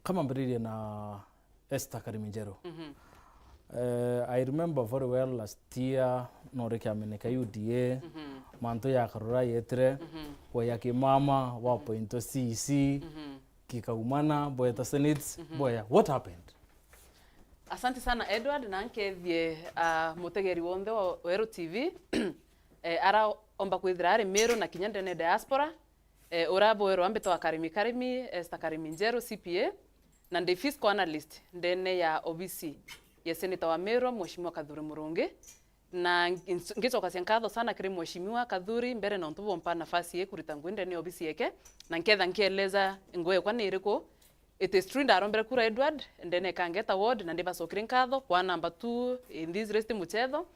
Kama mbiriri na Esther Kariminjero. I remember very well last year noreke ameneka UDA manto ya karura yetre boya ki mama wa pointo CC kikaumana boya ta Senate boya what happened? Asante sana Edward na nkethie mutegeri wonde wa Meru TV ara omba kwithira ari Meru na kinyandene diaspora urabo ero ambito wa karimi Esther Kariminjero CPA na ndi fiscal analyst ndene ya OBC ya Senator wa Meru Mheshimiwa Kadhuri Murungi na ngicoka siankatho sana kiri Mheshimiwa Kadhuri mbere na ntubo mpa nafasi ye kurita ngwende ni OBC yake na nketha nkieleza ngoye kwa niriko it is true ndarombere kura Edward ndene kangeta ward na ndiba sokire nkatho kwa number 2 in this rest muchetho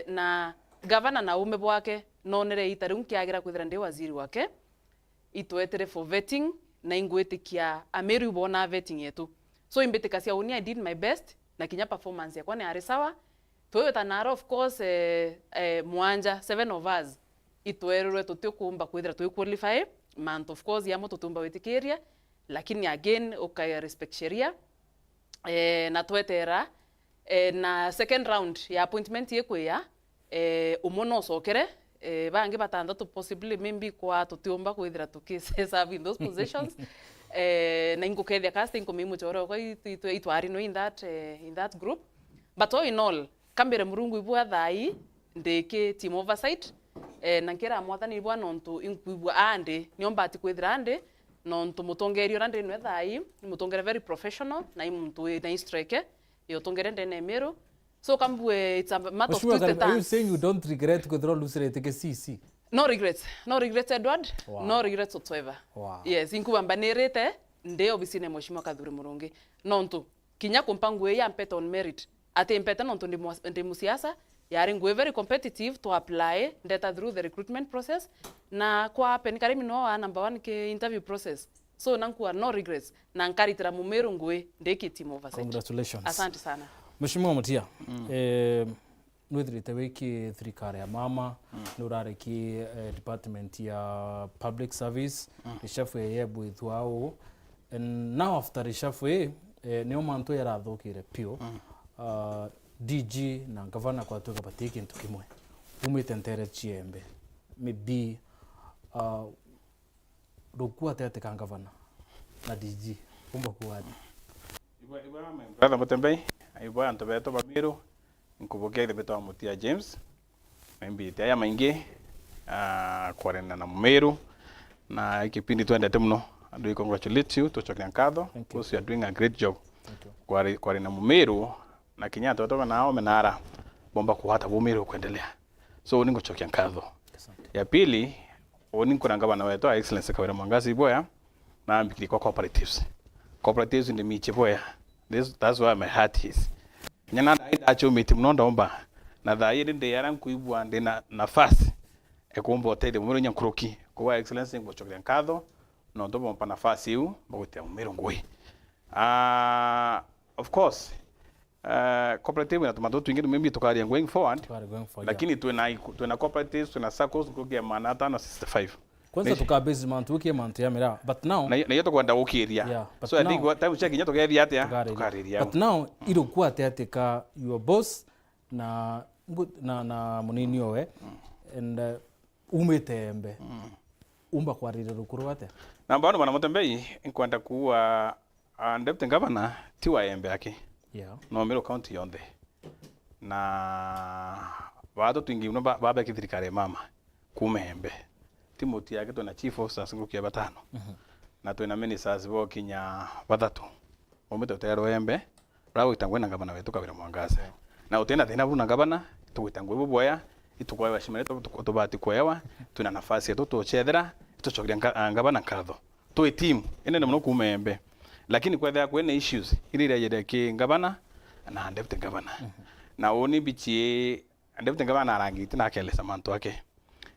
na governor na ume bwake nonere itari unkiagira kwithira ndi waziri wake itwetere for vetting na ingwetikia Meru bona vetting yetu so imbetika cia uni I did my best na kinya performance yakwa ni ari sawa toyota naro of course mwanja 7 of us itwererwe tutiokumba kwithira tu qualify month of course yamo tutumba wetikiria lakini again ukaya respect sheria na twetera na second round ya appointment yekweya umono sokere bangi batandatu possibly maybe kwa tutiumba kwithira serve in those positions na ingukethia casting komimu choro kwa itwari no in that group but all in all kambere murungu ibwa thai ndeke team oversight na nkera mwathani ibwa nontu inkubwa ande niomba ati kwithira ande nontu mutongerio rande nwe thai mutongere very professional na imuntu na strike yo tongere ndene Meru so kambwe it's a matter of twisted turns. Are you saying you don't regret withdraw losere take CC? No regrets Edward. Wow. No regrets whatsoever. Wow. Yes, inkuba mbanirete nde obisine Mheshimiwa Kadhuri Murungi nontu kinya kumpangu ya mpeta on merit ate mpeta nontu ndi musiasa yari ngwe very competitive to apply data through the recruitment process na kwa penikari mino number 1 ke interview process so nankuwa no regrets na nkaritira mu Meru ngwe ndeki team oversight. Congratulations. Asante sana. Mheshimiwa Mutia, nwithirite wiki thirikari ya mama nurare ki department ya public service reshuffle ye bwithwao and now after reshuffle nio manto yarathukire pio DG na governor kwa tuka batiki ntu kimwe umite ntere chiembe maybe rukua tete kan governor na DG umba kuadi brother MUTEMBEI aibo anto beto ba Meru nkuboke ile beto Mutia James maybe taya maingi kwarena na Meru na ikipindi twende temno and we congratulate you to chokya nkatho because you are doing a great job kwarena Meru na kinyata toka nao menara bomba kuhata Meru kuendelea so ningo chokya nkatho ya pili oni nkuranga bana wetu excellence kawira mwangazi boya na mbikiri kwa cooperatives in the miche boya that's why my heart is nyana acho miti mnonda omba na thairi ndi yaran kuibwa ndi na nafasi ekombo tede Meru nyankuruki kwa excellence ngo chokya nkatho no ndobo mpa nafasi yu bagotea Meru ngwe of course cooperative na tomato twingine maybe tukari going forward lakini tuna cooperatives tuna SACCOs ngogia manata na 65 kwanza tukabase month wiki month ya mira but now na yeto kwenda ukiria so I think time check nyeto gethi atia tukariria but now iro kwa teatika your boss na munini owe and umetembe umba kwarire rukuru ate na bano bana MUTEMBEI inkwenda kuwa deputy governor tiwa embe yake no Meru county yonde na watu twingi uno baba kithirikare mama kumembe Timothy yake tuna chief officers ngukia batano na tuna ministers bo kinya batatu omete utero embe rawo itangwe na gabana wetu kabira mwangaze na utenda tena buna gabana tuwitangwe boboya itukwa bashimire tubati kwewa tuna nafasi yetu tuchethera tuchokira ngabana nkatho tu team ene muno kumembe lakini kwa thya kwene issues ile ile ki ngabana na deputy governor na oni bichie deputy governor arangiti na kelesa mantu ake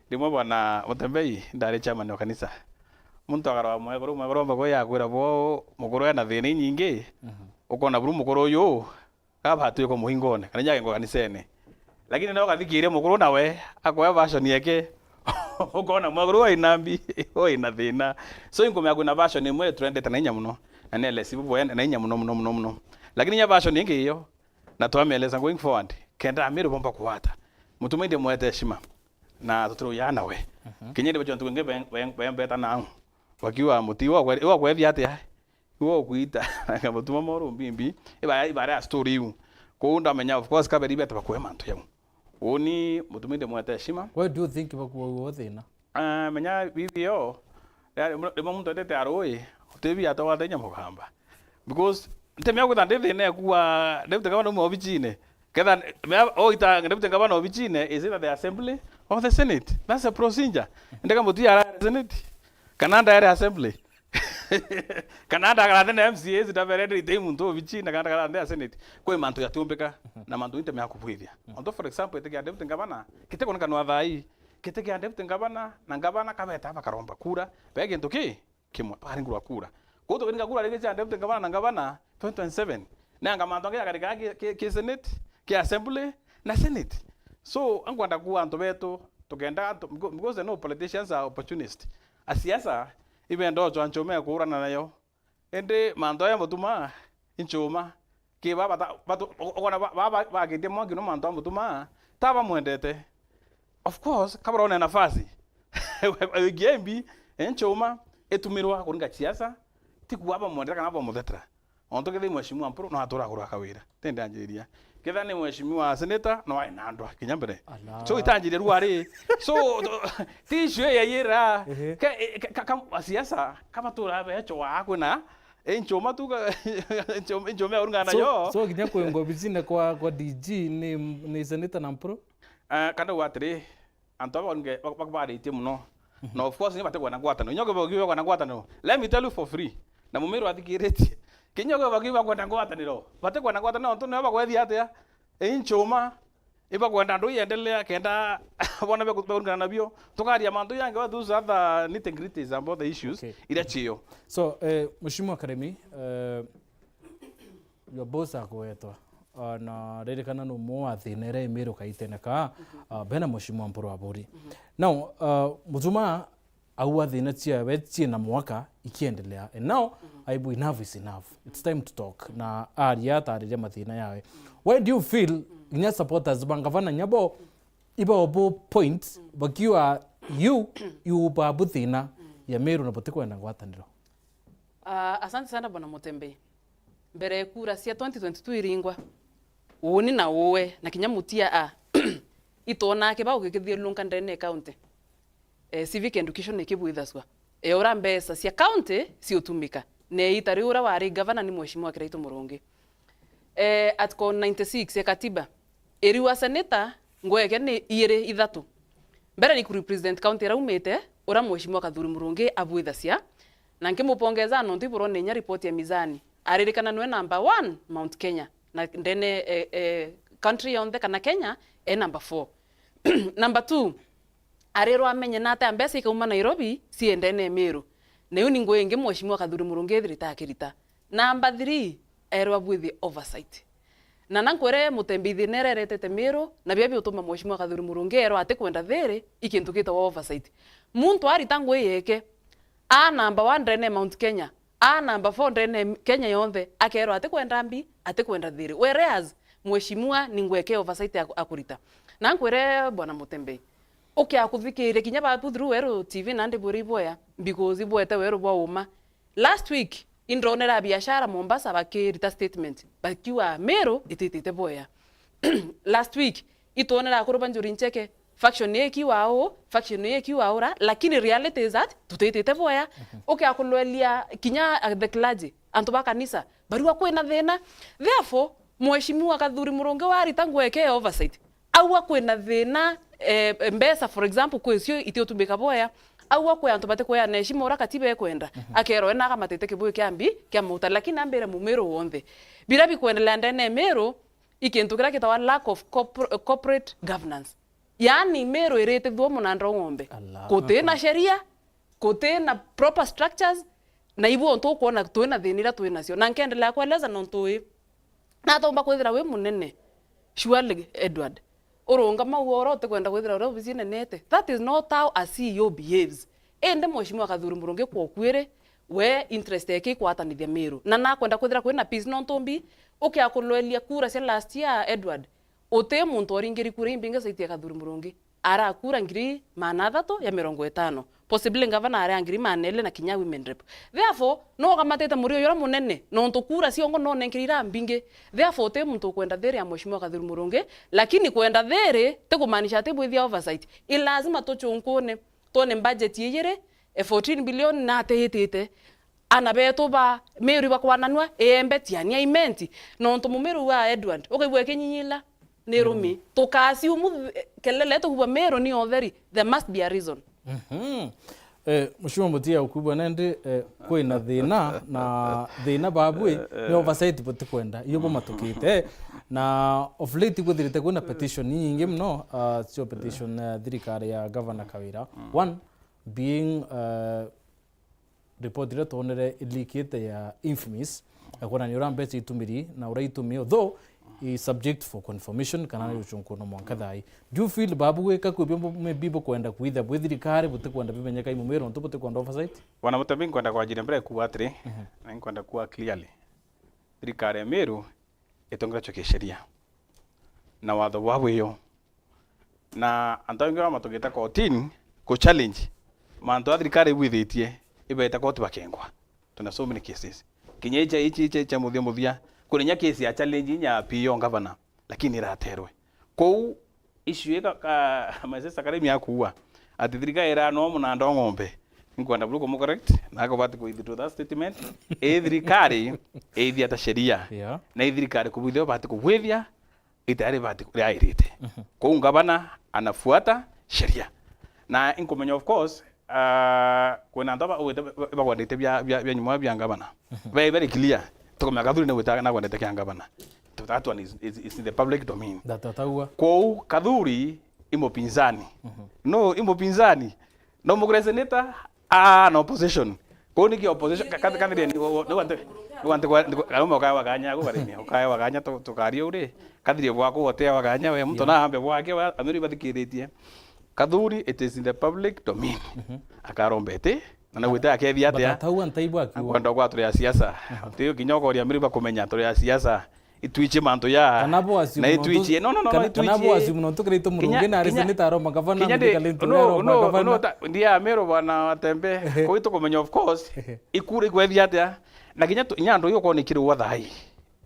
ndimo bwana MUTEMBEI ndare chairman wa kanisa muntu agarwa mwegoro mbago ya kwira bo mugoro na thini nyingi ukona buru mugoro yo kaba hatu yuko muhingone kana nyage ngo kanisene lakini no gathikire mugoro nawe akoya version yake ukona mwaguru inambi ina thina so ingome yakuna version imwe trendete na inya muno na nele sibu na inya muno lakini nya version ingi hiyo na twameleza going forward kenda Meru bomba kuwata mutumende mwete heshima na tuturu yana we kinyende bacho ntuenge beta na wakiwa mutiwa kwa hivi hata wo kuita ngamutuma moro mbimbi ibara story yu kuunda menya of course kaberi beta bakwe mantu yamu oni mutumende mwete heshima. What do you think bakwa thina menya bibio lemo muntu tete aroi tebi atawa tenya mugamba because ntemya kuthande thina kuwa deputy governor mu obichine ketha oita deputy governor obichine is it the assembly of the senate? That's a procedure ndeka mutu ya senate kananda ya assembly kananda kana the MCA zitaverede ite muntu obichine kananda kana senate kwe mantu yatumbeka na mantu ntemya kubwithia onto for example ite ya deputy governor kite kona kanwa thai kite ya deputy governor na governor kabeta bakaromba kura bege ntoki kimwe paringura kura kuto kinga kura lege cha deputy governor na governor 2027 nanga mantu ngia katika ke senate ke assembly na senate so angwanda kuwa anto beto tugenda because no politicians are opportunists asiasa ibendo jo anchome kurana nayo ende manto ya mutuma inchoma ke baba okona baba kite mwangi no manto mutuma taba mwendete of course kabra ona nafasi gembi enchoma etumirwa kuringa siasa tikuwaba mwendeka na baba muthetra onto kethe mheshimiwa mpro no atura kura kawira tende anjiria ketha ni mheshimiwa senator no ai nandwa kinyambere so itanjire ruari so tishwe yayira ka siasa kama tura becho wako na enchoma tu enchoma urungana yo so kinya kwengo bizine kwa DG ni senator na mpro kanda watri anto onge bakbari timuno no of course ni bategwa na gwata no nyoge bagiwa na gwata no let me tell you for free na mumeru athikireti kinyoge bagiwa kwenda gwata niro bategwa na gwata no nto no bagwethi atia enchoma iba kwenda ndo yendelea kenda bona bekurungana nabio tukaria mantu yange wa those other nitty-gritties about the issues ira chio so mheshimiwa Karemi your boss akwetwa na ririkana no mo athinere Meru kaiteneka bena mheshimiwa mporo aburi now mutuma au athina tia wetie na mwaka ikiendelea and now aibu enough is enough, it's time to talk na aria tarire mathina yawe. Why do you feel inya supporters bangavana nyabo iba obo point bakiwa you babu thina ya Meru na boteko na gwataniro? Asante sana bwana Mutembei. Mbere kura cia 2022 iringwa uni na uwe na kinyamutia itona ke ba ukithie lunka ndene county civic education ikibwithaswa ora mbesa cia county si utumika ne itari ura wari governor ni mheshimiwa Kiraito Murungi atko 96 ya katiba eriwa senator ngweke ni ire ithatu mbere ni represent county raumete ora mheshimiwa Kathuri Murungi abwithasya na nkimupongeza no ntiburo nenya report ya mizani aririkana nwe number 1 Mount Kenya na ndene country on the kana Kenya number 4 number 2 arero amenye nata ambesa ikauma Nairobi siendene Meru ne uni ngwenge mheshimiwa Kathuri Murungi thirita akirita number 3 ero abwithi oversight na nankwere Mutembei nererete Meru na bia utuma mheshimiwa Kathuri Murungi ero ate kwenda there ikintukita wa oversight muntu ari tangwe yeke number 1 ndene Mount Kenya number 4 ndene Kenya yonthe akero ate kwenda mbi ate kwenda there whereas mheshimiwa ningweke oversight akurita nankwere bwana Mutembei akuthikire kinya batu through Wero TV nande buri boya because ibwete Wero bwa uma last week indronera biashara Mombasa bakirita statement bakiwa Meru ititite boya last week itonera kuruba njuri ncheke faction yeki waora lakini reality is that tutitite boya akulwelia kinya the clergy antoba kanisa barua kwena thena therefore mheshimiwa Kathuri Murungi wari tangweke oversight au kwena thena mbesa for example kwesio itiotumbika boya au kwa antobate kwa na heshima ora katiba ekwenda akero ena kama teteke boy kiambi kya muta lakini ambere mu Meru wonde bila bi kuendelea ndene Meru ikintukira kitawa lack of corporate governance yani Meru irete dhomo na ndo ngombe kote na sheria kote na proper structures na ibo onto kuona tuena thinira tuena cio na nkendelea kueleza no ntui na tomba kwithira we munene surely Edward urunga mauoro te kwenda gwithira ro bizine nete. That is not how a CEO behaves. Ende mheshimiwa Kathuri Murungi kwa kwire we interest yake kwatanithia Meru na kwenda kwithira kwina peace no ntombi ukiakulwelia kura cia last year Edward uti muntu oringiri kura imbinga saitia Kathuri Murungi ara kura ngiri manathato ya 50 possibly ngavana ari ngiri manele na kinya women rep. Therefore no gamatete muri yora munene no ntukura ciongo no nenkirira mbinge. Therefore te muntu kwenda there ya mheshimiwa Kathuri Murungi lakini kwenda there te kumaanisha te bwithia oversight ilazima tuchunkune tone budget yeyere 14 billion na tehitite anabeto ba Meru bakwananwa embe tiania imenti no nto Meru wa Edward okaibwe kinyinyila nerumi tukasi umu kelele to kuba Meru ni otheri there must be a reason. Mheshimiwa Mutia ukubwa nende kwina thina babwe ni oversight bote kwenda iyo bo matukite na of late guthirite kwina petition nyingi mno sio petition thirikari ya governor Kawira one being report ile tonere ilikite ya infamous akona ni urambe itumiri na uraitumio though is subject for confirmation kana yuchunko no mwankadai. Do you feel babu weka kubimbo maybe kwenda kuitha bwithirikari bote kwenda bimenyeka imumero nto bote kwenda oversight wana mutembi kwenda kwa jina mbere ku atri na kwenda kuwa clearly thirikari ya Meru itongira choke sheria na watho waweyo na antangira matogeta kotini ko challenge manto thirikari bwithitie ibeta koti bakengwa tuna so many cases kinyeja ichi cha muthia kurinya case ya challenge nya pio governor lakini raterwe kou issue ka masesa karemi akuwa ati thirikari era no muna ndo ngombe nkwenda bluko mo correct nako bati ko into that statement thirikari ithia ta sheria na thirikari kubithio bati kubwithia itari bati kuairite kou governor anafuata sheria na inkomenya of course kwena ndoba bagwadite bya nyuma bya ngabana very clear tukomya Kathuri ne witaga na gwadite kya ngabana that one is in the public domain datataua kwa Kathuri imopinzani no imopinzani no mugreseneta no opposition kwa niki opposition kadri ni wante kwa kaya waganya go barini kaya waganya tukario uri kadri bwako wote waganya we mtu na ambe bwake amiri bathikiritie Kathuri it is in the public domain akarombete na wita akethia atia batataua ntaibu akiwa kwenda kwa turi ya siasa tiyo kinyoko ria miri bakumenya turi ya siasa itwiche manto ya na itwiche no kanabo asimuno tukirito Murungi na reseneta aroma gavana mbikalento no ndia Meru bwana Mutembe ko ito kumenya of course ikure kwethia atia na kinya nyando yo ko nikiri wa thai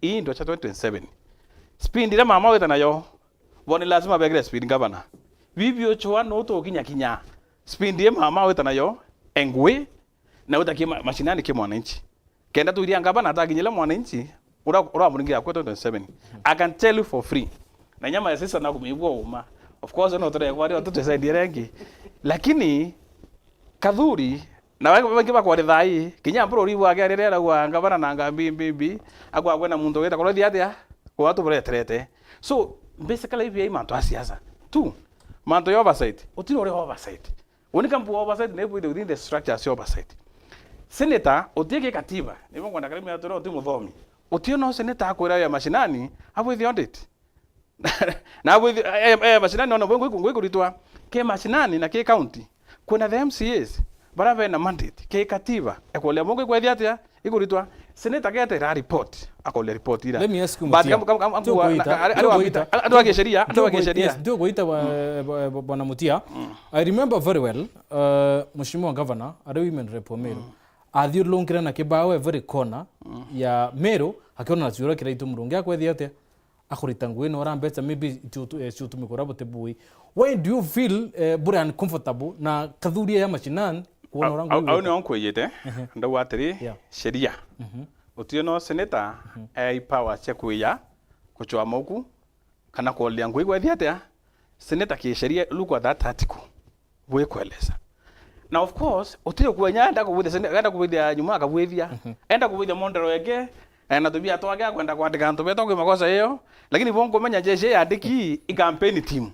hii ndo cha 2027 speed ile mama weta nayo boni lazima begre speed governor vivyo choa no to kinya speed ile mama weta nayo engwe na utakie mashinani ke mwananchi kenda tu iria ngabana atakinyele mwananchi ura Murungi ya 2027 I can tell you for free na nyama ya sisa na kumibwa uma of course no tore kwa watu tusaidie rengi lakini Kathuri na wengi bakwa thai kinya bro riwa agerera kwa ngabana na ngambimbi akwa kwena muntu weta kwa atia kwa watu bureterete so basically if you manto asiasa tu manto yo oversight utiro ore oversight unika mpu oversight na within the structure of oversight senator otieke katiba nibo kwenda karimi atoro otimuthomi utio no senator akwira ya mashinani abo the audit na abo mashinani no ngwe kuritwa ke mashinani na ke county kuna the MCAs barave na mandate ke katiba ekole mongo kwethia atia ikuritwa senator gete ra report akole report ira let me ask you but adu sheria ndio goita bwana Mutia I remember very well mheshimiwa governor ari women rep Meru athio longera na kibao every corner ya Meru akiona na ciura kiraitu Murungi akwethia atia akurita ngwe no rambeta maybe itu mikora bote bui why do you feel very uncomfortable na Kathuri ya mashinani kuona rangu au ni onkweyete ndo watiri sheria utio no senator power cia kuya kuchwa moku kana kuolia ngwe gwethia atia senator ki sheria look at that article we kueleza na of course utio kuenya enda kuwithia nyuma akawithia enda kuwithia mondero yake na tubia twage kwenda kwandika ntu beto makosa hiyo lakini bongo menya jeshi andiki i campaign team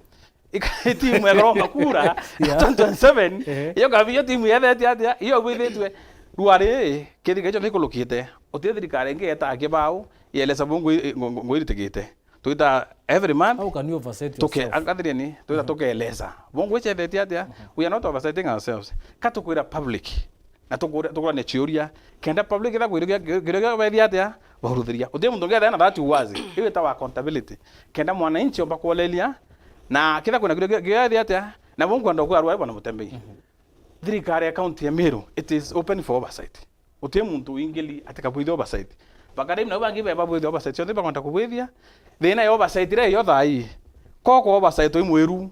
timu ya Roma kura 27 hiyo gavio timu ya atia hiyo withitwe ruare kidi gecho nikulukite utie thirikari ngeta akibao yelesa bongo ngwiritigite tuita every month. How can you overset yourself? Akathirieni tuita tukeleza. Bongo chethete atia, we are not oversetting ourselves. Katukwira public. Na tukura ne chiuria. Kenda public ida kwira wethi atia, bahuruthiria. Utie mundu ngetha na that wazi. Hiyo itawa accountability. Kenda mwananchi omba kuolelia na kitha kuna gĩathi atia na bongo ndo kwa arwa bwana Mutembei. Thirikari account ya Meru, it is open for oversight. Utie muntu ingeli atakabuithia oversight. Bakari na bangi beba buithia oversight. Yote bakwenda kubuithia. Thina ya oversight ire yo thai. Koko oversight oi mweru.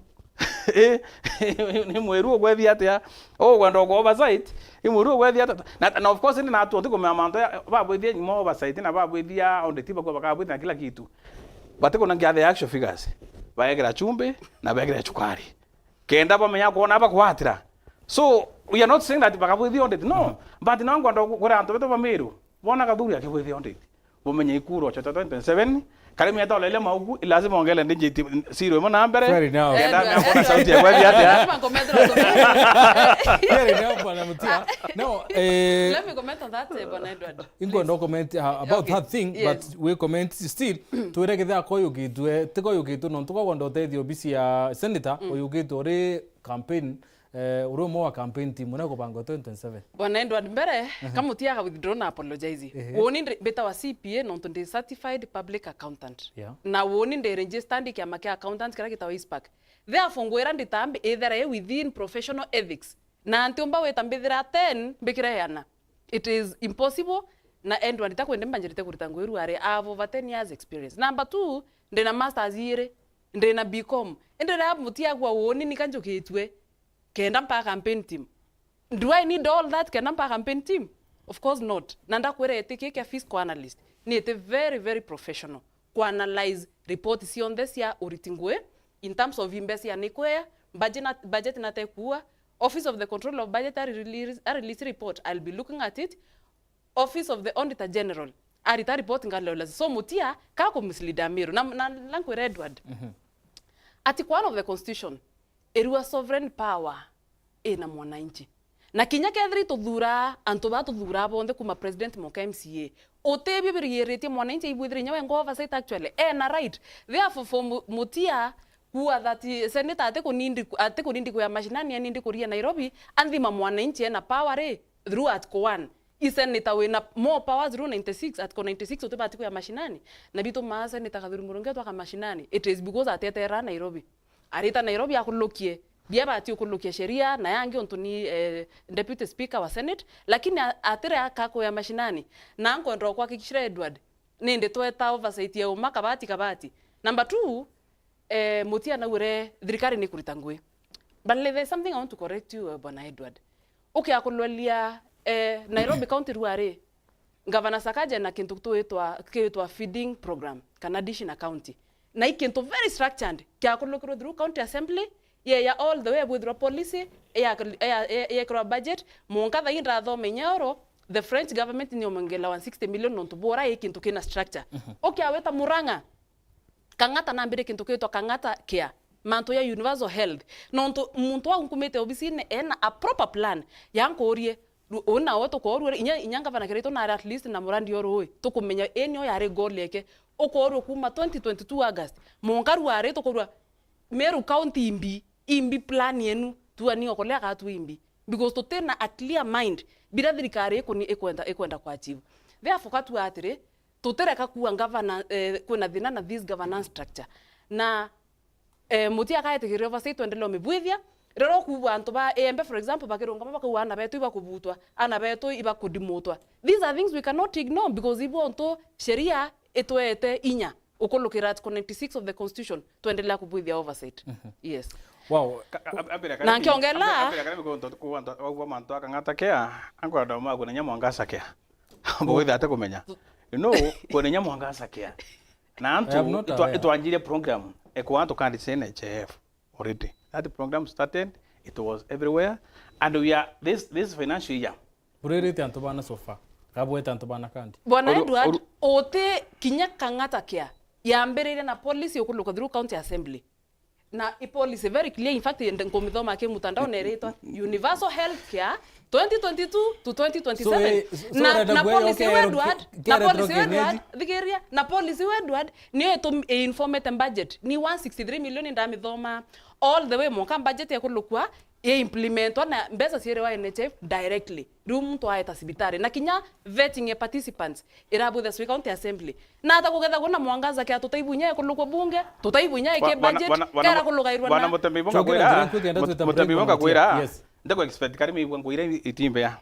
Ni mweru ogwethi atia. Gwenda go oversight. Imweru ogwethi atia. Na of course ni na atu otiko meamanto babuithia nyimo oversight na babuithia audit bako bakabuithia kila kitu. Batiko na ngia the actual figures. Baekera chumbe na baekera chukari. Kenda bamenya kuona bakwatira. So we are not saying that bakabuithia audit, no. But na ngwenda kura antu beto ba Meru. Bona kathuri akibuithia audit. Bomenye ikuro cha 2027 kare meta olele maugu lazima ongele ndinje siro imo na mbere. Kenda ngona sauti ya gwethi atia. Very now bwana Mutia. No, let me comment on that, bwana Edward. Ingo no comment about that thing, but we comment still tuiregetha koyugitwe tikoyugitwe no tukogonda uteithio bisi ya senator oyugitwe ri campaign uromo wa campaign team na kubanga 2027. Bwana Edward mbere kamutia ka withdraw na apologize. Woni beta wa CPA no to certified public accountant. Na woni nde registered kya makia accountant kira kitawa ISPAC. Therefore ngwera nditambe either within professional ethics. Na antiomba wetambithira 10 bikira yana. It is impossible na Edward takwende mbanjirite kurita ngweru are have over 10 years experience. Number 2 ndena masters yire ndena BCom. Ndena mutia kwa woni nikanjoketwe. Kenda mpa campaign team. Do I need all that kenda mpa campaign team? Of course not. Nanda kwere etike kia fiscal analyst. Ni ete very, very professional. Ku analyze report si on this ya uritingwe. In terms of invest ya nikwea. Budget na tekua. Office of the Control of Budget release report. I'll be looking at it. Office of the Auditor General. Arita report ngalo. So mutia kako mislead Meru. Na lankwere Edward. Article 1 of the Constitution. Erua sovereign power na mwananchi. Na kinya kethri tuthura antu ba tuthura bonde kuma president moka MCA. Otebi biriyerete mwananchi ibwithire nyawe ngo oversight actually. Na right. Therefore for mutia kuwa that senator ate kunindi kwa mashinani anindi kuria Nairobi andhima mwananchi na power through article 1. Iseneta wena more power through 96 article 96 otebi ate kwa mashinani. Na bito ma senator kathuri murunge to ka mashinani. It is because atetera Nairobi. Arita Nairobi akulokie biaba ati ukulokie sheria na yangi ontuni deputy speaker wa Senate lakini atire akako ya mashinani na anko ndo kwa kikishira Edward ninde tweta oversight ya kabati. Number 2 mutia na ure thirikari ni kurita ngwe. But there's something I want to correct you bwana Edward. Okay akulwalia Nairobi county ruare Governor Sakaja na kintu twetwa feeding program kana dish na county. Na ikinto very structured kya kulokero through county assembly ya all the way with the policy ya kwa budget monka tha indra thome nyoro the French government ni omengela 160 million non tubora ikinto kina structure okay aweta muranga kangata na mbere kinto kito kangata care manto ya universal health nonto muntu wa nkumete obisine a proper plan yankorie ona woto ko orwe inyanga bana kereto na at least na murandi yoro to kumenya enyo yare goal leke okoro kuma 2022 August monkaru are to korwa Meru county imbi plan yenu tuani okolea ka tu imbi because to tena a clear mind bila thirikari kuni ekwenda kwa achieve therefore katu atire tutereka kuwa governance kuna thina na this governance structure na mutia kaete kirova sai twendelo mebwithia rero ku bantu ba embe for example bakironga baka ana beto iba kubutwa ana beto iba kudimotwa. These are things we cannot ignore because ibo onto sheria etwete inya ukolokira article 96 of the constitution tuendelea kubwithia oversight. Yes. Wow. Na nkiongela kwa manto akangata kea angwa ndoma kuna nyamwangasa kea mbwithia ate kumenya you know kuna nyamwangasa kea na antu itwanjire program ekwanto kandi NHF already. That program started, it was everywhere, and we are this financial year. Burerete antobana sofa. Kabwete antobana kandi. Bwana Edward, ote kinya kangata kia. Ya mbere na policy okuluka through county assembly. na policy very clear. In fact ngomithoma ke mutandao neretwa Universal Health Care 2022 to 2027 na policy Edward thigeria na policy Edward ni informate budget ni 163 million ndamithoma all the way monka budget yakulukwa implement na mbesa sire wa NHF directly room to aita sibitari na kinya vetting participants irabu the county assembly na ata kugetha kuna mwangaza kia tutaibunya kulukwa bunge tutaibunya ke budget kera kulugairwa na Mutembeei bonga kwira ndako expect karimi ngwira itimbe ya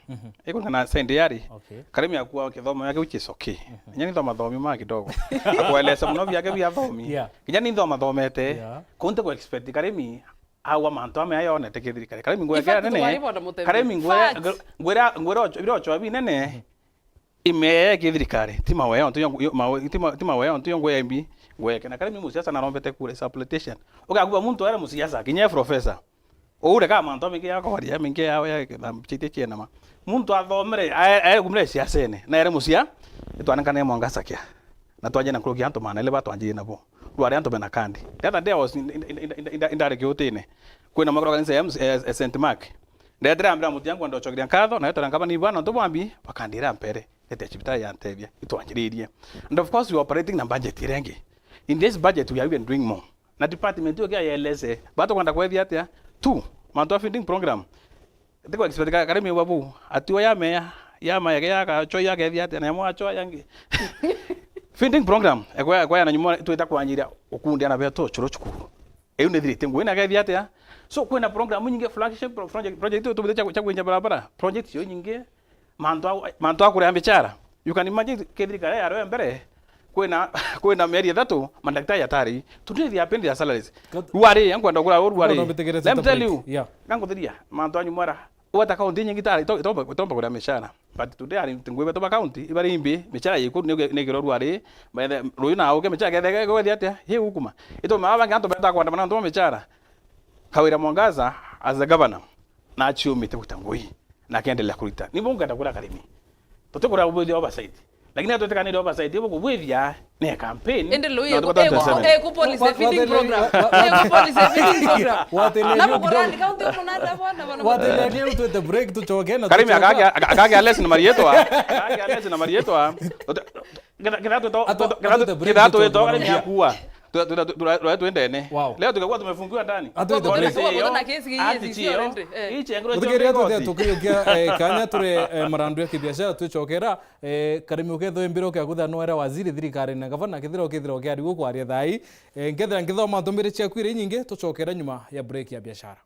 iko kana send yari karimi akuwa kithomo yake uchisoki nyani thoma thomi ma kidogo akweleza muno byake bya thomi kinya ni thoma thomete kunte ko expect karimi awa manto ame ayone tekithirikari karimi ngwekera nene karimi ngwira birocho abi nene ime kithirikari tima wewe tima wewe onto yongwe mbi gweke na karimi musiasa na rombete kure supplementation okakuba muntu era musiasa kinya professor ore kama manto mingi yako wali mingi yao ya mchite chena ma muntu athomere aye kumre siasa ene na ere musia etwanakane mwangasa kia na twaje na kurugia antu mana ile batwanjie nabo rwari antu bena kandi the other day I was indare kiotene kwena makoro kanisa St Mark ndetera ambira muti yangu ndo chokiria nkatho na yetora ngaba ni bwana ndo bambi bakandira mpere ete chipitali ya Ntebia itwanjiririe and of course we operating na budget irengi in this budget we are even doing more na department yokia yeleze bato kwenda kwethia atia tu manto feeding program ndiko expect karimi wabu atiwa ya maya ya cho ya ke thia na mo cho yangi feeding program ekwa na nyumo twita kwanyiria ukundi ana beto churo chukuru eyu ne thirite ngwina ke thia atia so kwena program nyingi flagship project to bide cha kwenja barabara project yo nyingi manto akure ambichara you can imagine ke thirikari ya roe mbere kwena meri thatu madaktari atari tundi apendi ya salaries ruari yangu ndo kula ruari let me tell you kangu thiria manto anyumara wata county nyingi tari tomba kula mishara but today ari ngwebe toba county ibari imbi mishara yiku ne giro ruari by the ruina auke mishara gethege gwethi atia he hukuma ito maaba nganto beta kwanda mana ndo mishara kawira mwangaza as the governor na achiumi tekutangoi na kiendelea kulita ni bunga ndakura karimi totekura ubodi oversight lakini hata tukani ndio basa itibu kubwithia ne campaign endelo yego ku police feeding program ku police feeding program na bogorani kaunti kuna ndabona wateleni utu the break tu chogena karimi akage alesi na marieto kidato eto karimi akuwa tuende ene leo tukakuwa tumefungiwa ndani kanya ture marandu ya kibiashara tuchokera karimi uketho imbiro kya kutha no era waziri thirikari na gavana kithiro kya rigo kwaria thai ngethera ngithoma ntumire cia kwire nyingi tuchokera nyuma ya break ya biashara.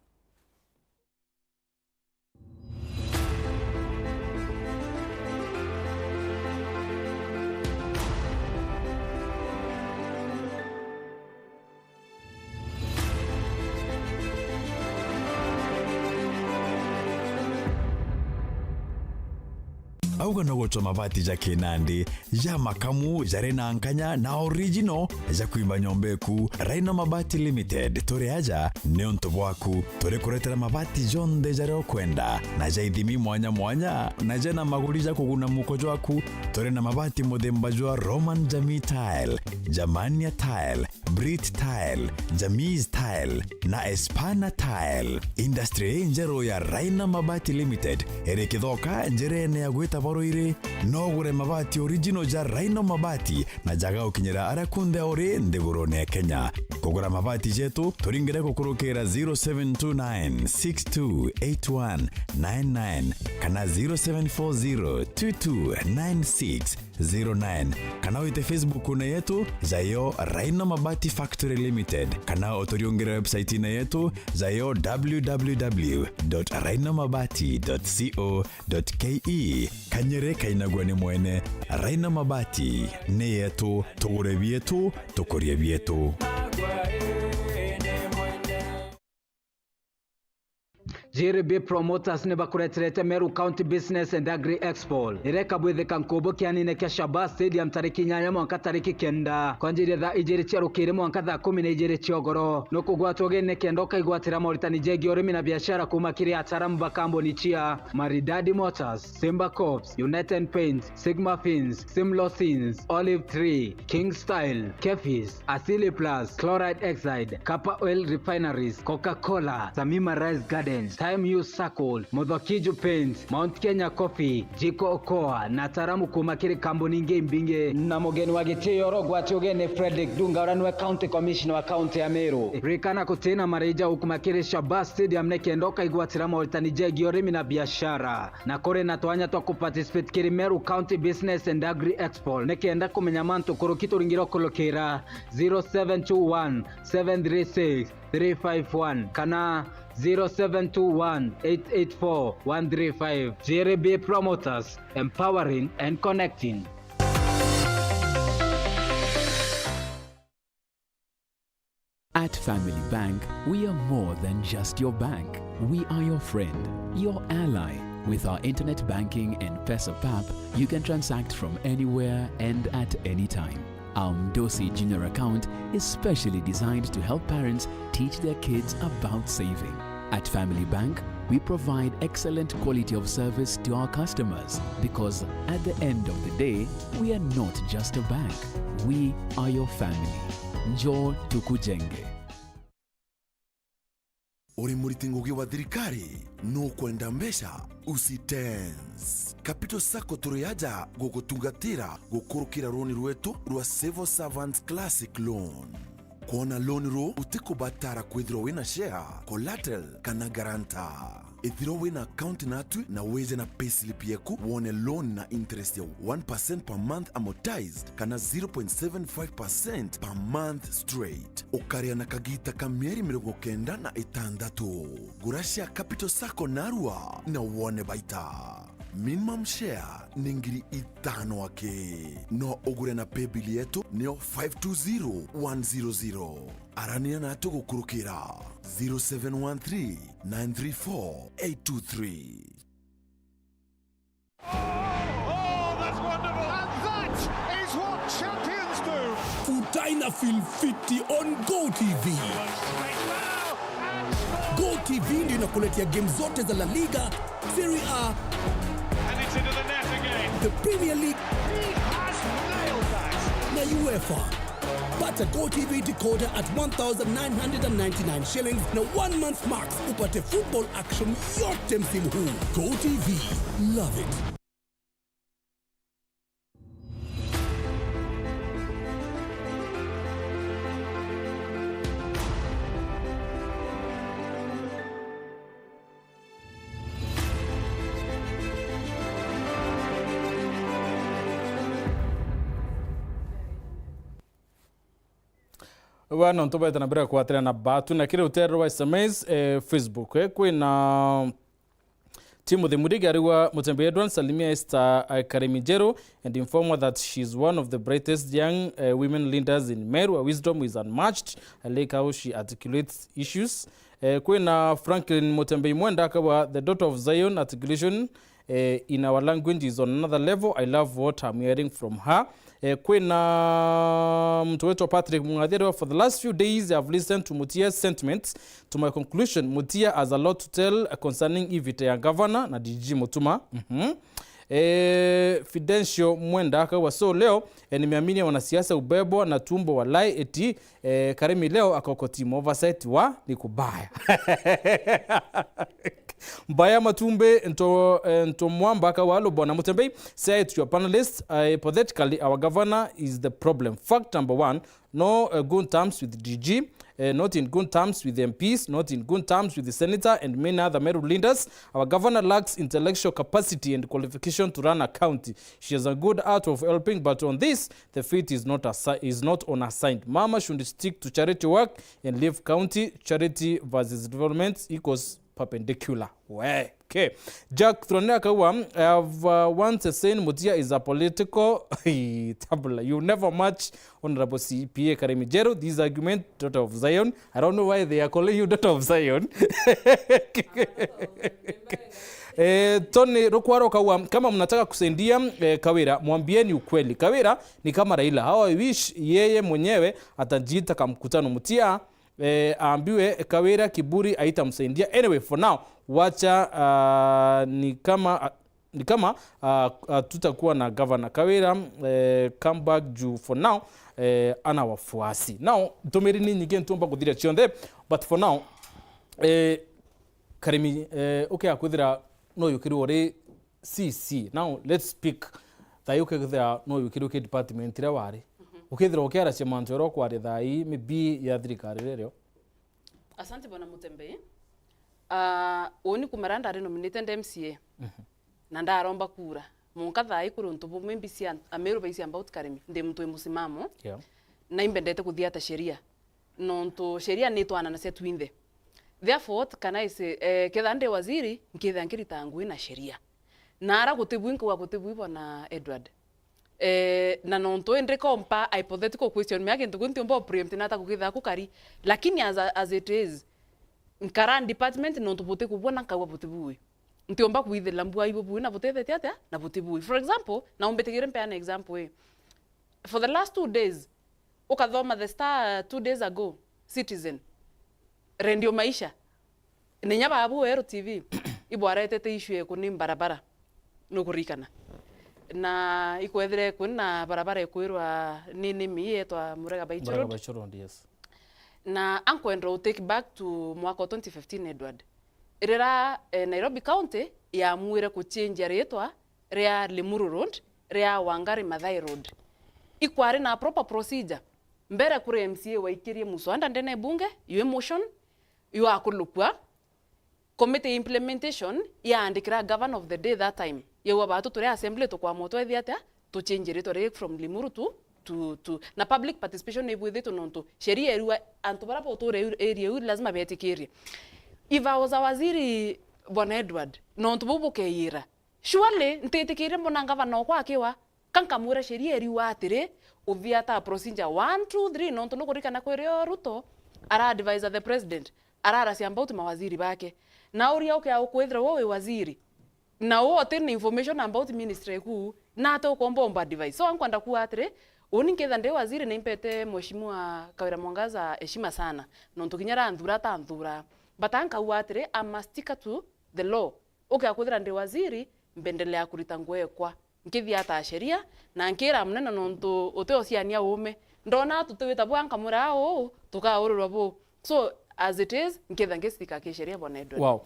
auga no gocho mabati ja Kinandi ya makamu jare na ankanya na original ja kuimba nyombeku Raina Mabati Limited tore aja neonto bwaku tore kuretera mabati jonde jare okwenda na ja ithimi mwanya na ja na magurija kuguna mukojo waku tore na mabati modemba jwa Roman Jamii Tile, Jamania Tile, Brit Tile, Jamiz Tile na Espana Tile. Industry njero ya Raina Mabati Limited ere kithoka njere ne agweta boroire no gure mabati original ja Raina Mabati na jaga ukinyera arakunde ore ndegoro ne Kenya. Kugura mabati jetu turingire kukurukira 0729628199 kana 0740229609 kana uite Facebook na yetu zayo Raina Mabati Factory Limited kana otoriongera website na yetu zayo www.rainamabati.co.ke kanyere kainagwane mwene Raina Mabati ne yetu tugure bietu tukorie bietu. JRB Promoters ne bakureterete Meru County Business and Agri Expo ireka bwithika nkubo kianine kia Shaba Stadium tariki 8 mwanka tariki 9 kwanjire tha ijiri cia rukiri mwanka tha 12 ciogoro no kugwatwo gene kendoka igwatira Mauritania jegi urimi na biashara kuma kiri ataramu bakamboni chia Maridadi Motors, Simba Corps, United Paints, Sigma Fins, Simlosins, Olive Tree, King Style, Kefis, Asili Plus, Chloride Exide, Kappa Oil Refineries, Coca-Cola, Samima Rice Gardens, Time Use Circle, Modokiju Paints, Mount Kenya Coffee, Jiko Okoa, na Taramu kumakiri kamboninge mbinge na mugeni wa Gitiyoro gwatogene Frederick Dunga uranwe County Commissioner wa County ya Meru. Rikana kutena mareja ukumakiri Shaba Stadium nekendoka igwatira Mauritania jegi urimi na biashara na kore na twanya twa kuparticipate kiri Meru County Business and Agri Expo nekenda kumenya mantu kurukito ringiro kolokera 0721 736 351 kana 0721-884-135. JRB Promoters, empowering and connecting. At Family Bank, we are more than just your bank. We are your friend, your ally. With our internet banking and PesaPap, you can transact from anywhere and at any time. Our Mdosi Junior account is specially designed to help parents teach their kids about saving. At Family Bank, we provide excellent quality of service to our customers because at the end of the day, we are not just a bank. We are your family. Njoo tukujenge. Uri muritingugi wa thirikari no kwenda mbesha usitense. Capital Sacco turiaja gugutungatira gukurukira roni rwetu rwa Civil Servants Classic Loan. Kuona loan ro utikubatara kwithiro wina share, collateral kana garanta. Ithiro wina account natu na weze na payslip yeku wone loan na interest ya 1% per month amortized kana 0.75% per month straight. Ukaria na kagita kamieri 96 gurashia Capital Sacco narua na wone baita. Minimum share ningiri 5 wake. No ugure na pay bill yetu neo 520100. Arania na atogo kurukira 0713 934 823. That's wonderful. And that is what champions do. Utaina feel 50 on Go TV. Go TV ndio inakuletea game zote za La Liga, Serie A, And it's into the net again. the Premier League He has nailed that. na UEFA. Pata Go TV decoder at 1,999 shillings na 1 month max upate football action yote msimu huu. Go TV, love it. Wana ntoba itanabira kuatira na batu na kile utero wa SMS Facebook kwina Timothy Murigari wa Mutembei Edwan Salimia Esther Karimijero and inform that she's one of the brightest young women leaders in Meru. Her wisdom is unmatched. I like how she articulates issues. Kwina Franklin Mutembei Mwenda akawa the daughter of Zion articulation in our language is on another level. I love what I'm hearing from her. Kwina mtu wetu Patrick Mungadero, for the last few days I've listened to Mutia's sentiments. To my conclusion, Mutia has a lot to tell concerning Ivite ya governor na DG Mutuma. Fidencio Mwenda akawa so leo nimeamini wanasiasa ubebo na tumbo walai eti Karimi leo akokoti oversight wa ni kubaya. Mbaya Matumbe nto mwamba akawa alo bona Mutembei say to your panelists, hypothetically our governor is the problem. Fact number 1, no good terms with DG, not in good terms with the MPs, not in good terms with the senator and many other Meru leaders. Our governor lacks intellectual capacity and qualification to run a county. She has a good art of helping, but on this, the fate is not on her side. Mama should stick to charity work and leave county. Charity versus development equals perpendicular. Okay. Jack Thronea kawa, I have once seen Mutia is a political tabula. You never match Honorable CPA Karemi Jero. This argument, daughter of Zion. I don't know why they are calling you daughter of Zion. Tony Rokwaro kawa, kama mnataka kusendia Kawira, mwambieni ukweli. Kawira ni kama Raila. How I wish yeye mwenyewe atajiita kama mkutano. Mutia ambiwe Kawira kiburi aitamsaidia. Anyway, for now wacha ni kama tutakuwa na governor Kawira come back juu for now ana wafuasi. Now domerini nyingi ntumba kuthira chionde, but for now Karemi okay akuthira no yukiri ore CC. Now let's speak that you kuthira no yukiri ke department ira wari ukithira okera chemanto ro kwari thai maybe ya thirikari rero. Asante bwana Mutembei. Oni kumaranda ari nominated MCA. Na ndaromba kura. Munka thai kuruntu bumbisi Meru baisi about Karemi. Ndi mtu musimamo. Yeah. Na imbendete kuthiata sheria. Nonto sheria ni twana na setu inde. Therefore can I say kethande waziri nkitha nkirita ngui na sheria. Nara gutibwinka wa gutibwibo na Edward. Na nonto endre kompa hypothetical question me agintu kuntiomba preempt nata kukitha kukari, lakini as it is nkaran department nonto bote kubona kawa bote bui ntiomba kuithela mbua ibo bui na bote thetiata na bote bui. For example, na umbetegere mpe an example for the last 2 days ukathoma the Star 2 days ago Citizen rendio maisha nenya babu Eru TV ibwaretete issue kuni barabara no kurikana na ikwethire kuna barabara ikwirwa nini mietwa Murega Baichoro. Yes. Na ankwendro take back to mwaka 2015 Edward. Irera Nairobi County ya mwire ku change retwa rea Limuru Road rea Wangari Maathai Road. Ikwari na proper procedure. Mbere kure MCA waikirie muswanda ndene bunge you motion you akulukwa committee implementation ya andikira governor of the day that time. Yewa batu tore assembly to kwa moto ethiata to change retore from Limuru to na public participation ne bwithe to nonto sheria eriwa antu bara po tore area lazima betikiri. If I was waziri bwana Edward nonto bubuke yira surely ntetikire mbona governor kwa kiwa kankamura sheria eriwa atire uthiata procedure 1 2 3 nonto no kurika na kwerio Ruto ara advisor the president ara si about mawaziri bake na uria uke ukwethra wewe waziri na wote ni information about ministry ku na to kombomba device so ankwenda kuatre uniketha ndi waziri na impete mheshimiwa Kawira Mwangaza heshima sana nonto kinyara ndura ta ndura but anka uatre amastika to the law uke akwethra ndi waziri mbendelea kurita ngwekwa nkithia ta sheria na nkira mnena nonto uteosiania ume ndona tutewita bwanka murao tukaururwa bo so as it is nkitha ngestika ke sheria bwana Edward. Wow.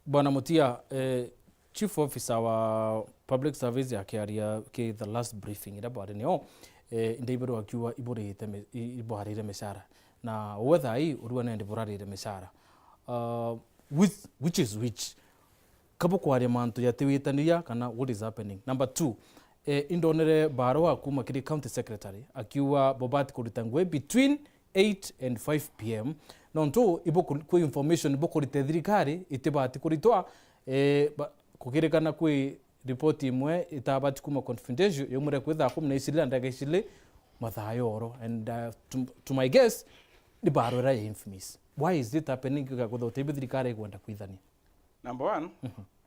Bwana Mutia, Chief Officer wa Public Service ya Kiaria ke the last briefing ida bwari nio ndibero akiwa iborire meshara na whether ai urwa na ndiborire meshara which is which kabo kware mantu yatewitania kana what is happening. Number 2, indonere barua kuma kiri county secretary akiwa Bobat Kuritangwe between 8 and 5 p.m. nonto ibo ku information ibo kurite thirikari itibati kuritwa kukirekana kwi report imwe itabati kuma confidential yomure kwitha kumna isile ndaga isile mathayoro and to my guess the barora infamous. Why is it happening kwa tibi thirikari kwenda kwithani? Number 1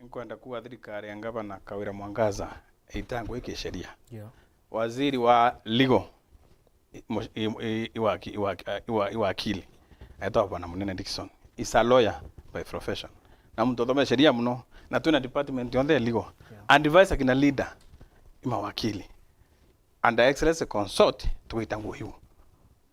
inkwenda kuwa thirikari ya Gavana Kawira Mwangaza itangwe ke sheria. Yeah. Waziri wa legal iwakili aitwa bwana Munene Dickson is a lawyer by profession na mtu thoma sheria mno na tuna department on the legal and advisor kina leader imawakili and excellence consult tuitangu hiyo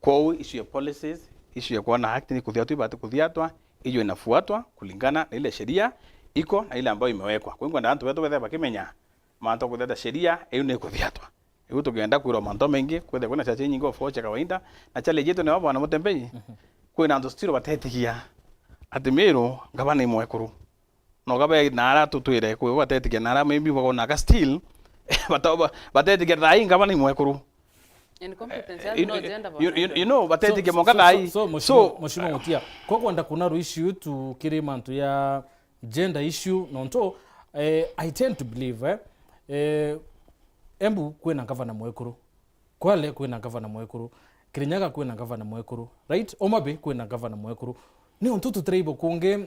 kwa issue ya policies issue ya kuona act ni kudhiatu ibate kudhiatwa hiyo inafuatwa kulingana na ile sheria iko na ile ambayo imewekwa. Kwa hiyo ndio watu wetu bakimenya manto kudhata sheria hiyo ni kudhiatwa. Hiyo tukienda kuiro manto mengi kwenda kuna chache nyingi ofocha kawaida na chale jetu ni wabo wana Mutembei kwina ndo stiro batetikia ati Meru gavana imwekuru no gabe nara tutwire kwe batetikia nara maybe wako na still batetikia dai gavana imwekuru Incompetence no gender. You know batete ke mongana ai. So Mheshimiwa Mutia. Kwa kwenda kuna issue to kirima ntu ya gender issue nonto I tend to believe Embu kwena governor mwekuru. Kwale kwena governor mwekuru. Kirinyaga kwena governor mwekuru. Right? Omabe kwena governor mwekuru. Ni onto tribe kunge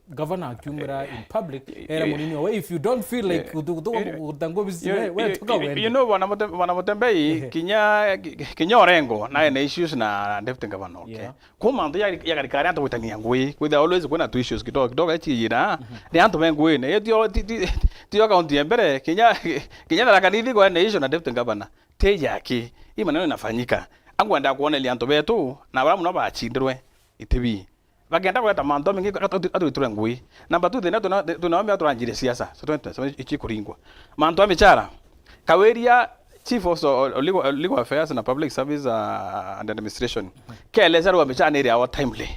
governor akumira in public era munini way if you don't feel like utango bisi we toka we. You know wana MUTEMBEI kinya orengo na issues na deputy governor. Okay. Kuma ndo ya garikari anto witania ngui. With always kuna two issues kidogo echi yira. Ni anto bengwe ne tio county embere kinya na kanidi kwa na issue na deputy governor. Tejaki. Hii maneno inafanyika. Angwenda kuona ile anto betu na baramu no bachindrwe itibi. Bagenda kwa tamanto mingi atu ngui. Number 2 thina tunaomba turanjire siasa. So ichi kuringwa. Manto amechara. Kaweria Chief of Legal Affairs and Public Service and Administration. Keleza wa mechana area our timely.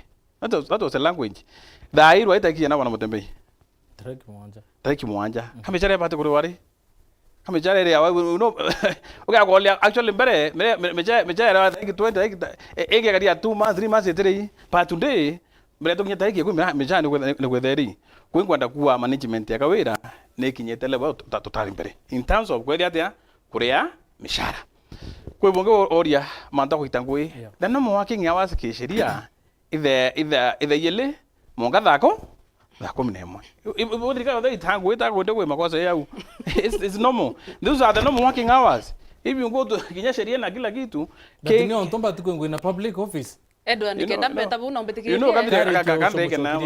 That was the language. Dai right aquí na wana MUTEMBEI. Tariki mwanja. Kamechara pate kuruwari. Kamechara area we no. Okay, actually mbere mechara tariki 20 ege kadia 2 months 3 months 3 but today mbere to nyata iki kwa mechana ni kwetheri. Kwenda kuwa management ya kawira ne kinyete level totali mbere. In terms of kweli atia kurea mishara. Kwa bonge oria manta kuitangui. Then no working hours ke sheria either yele monga thako mnemwe. Ibodrika ndo itangu itakwende kwa makosa yao. It's normal. Those are the normal working hours. If you go to kinya sheria na kila kitu ke ni ontomba tuko in a public office. Edward nikenda mbeta buna umbetiki. You know kandeke na.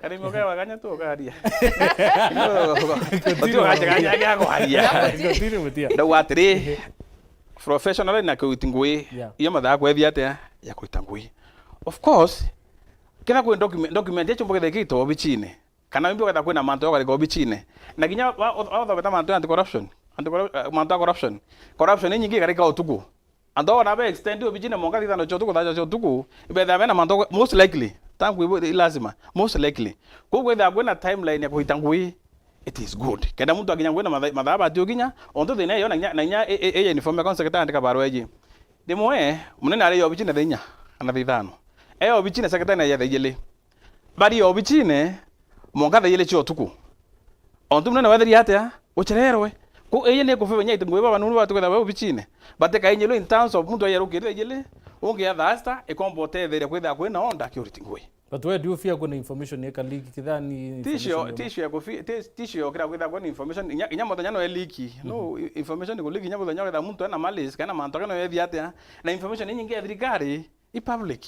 Kari moga waganya tu okaria. Otio gachaganya yako haria. Continue mutia. Da watri professional na kuitangui. Iyo matha kwethia atia ya kuitangui. Of course kena ku document yecho mboge dekito obichine. Kana mbi kwenda kwena manto yako obichine. Na kinya otho beta manto anti corruption. Manto corruption. Corruption ni nyingi karika otuku. Ando na be extend obichine monga thano chotuku thacho chotuku. Ibetha bena manto most likely. Tangu lazima most likely. Kwa kwenda kwena timeline ya kuitangui. It is good. Kenda mtu akinya kwenda madhaba atioginya onto thina yo na nya uniform ya secretary andika barweji. Demwe munene ari obichine thinya ana thithano. Obichine secretary na ya thijele. Bari obichine monga thijele cho tuku. Onto munene wathiri atia uchererwe. Ko ne ko fenya itengwe baba nunu batu kwenda obichine. Bate kainyelo in terms of mtu ayarukire thijele. Onge ya thasta ekombote there kwenda onda kyoritingwe. But where do you fear kuna information yeka leak kidhani tissue ya kofi tissue okira kwenda kuna information inya motanya no leak no information ko leak inya motanya kwenda muntu ana malis kana manto kana yethi atia na information nyingi ya thirikari i public